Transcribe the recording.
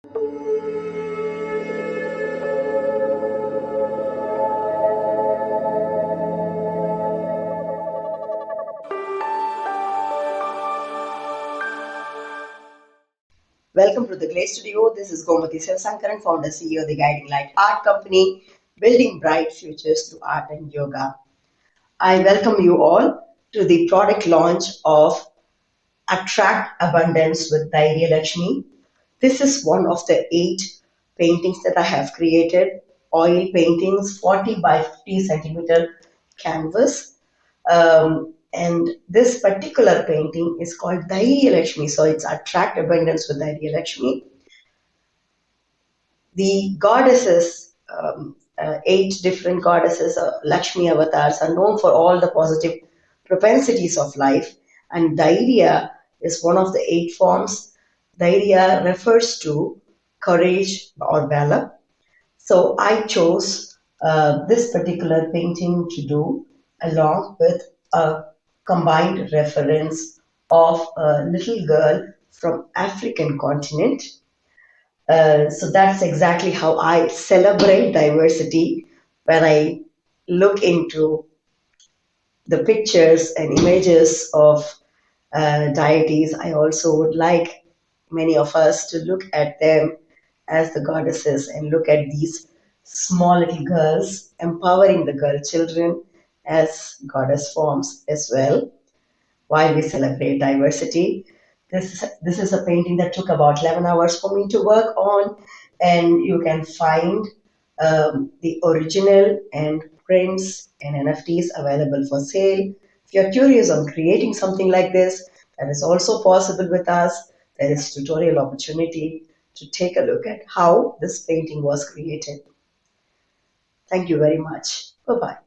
Welcome to the GLAC studio. This is Gomathi Siva Sankaran, founder CEO of the Guiding Light Art Company, building bright futures through art and yoga. I welcome you all to the product launch of Attract Abundance with Dhairya Lakshmi. This is one of the 8 paintings that I have created, oil paintings, 40 by 50 centimeter canvas. And this particular painting is called Dhairy Lakshmi. So it's Attract Abundance with Dhairy Lakshmi. The goddesses, 8 different goddesses, Lakshmi avatars, are known for all the positive propensities of life. And Dhairya is one of the 8 forms. Dhairya refers to courage or valor. So I chose this particular painting to do along with a combined reference of a little girl from African continent. So that's exactly how I celebrate diversity when I look into the pictures and images of deities. I also would like many of us to look at them as the goddesses and look at these small little girls empowering the girl children as goddess forms as well while we celebrate diversity. This is a painting that took about 11 hours for me to work on, and you can find the original and prints and NFTs available for sale. If you're curious on creating something like this, that is also possible with us. There is tutorial opportunity to take a look at how this painting was created. Thank you very much. Bye-bye.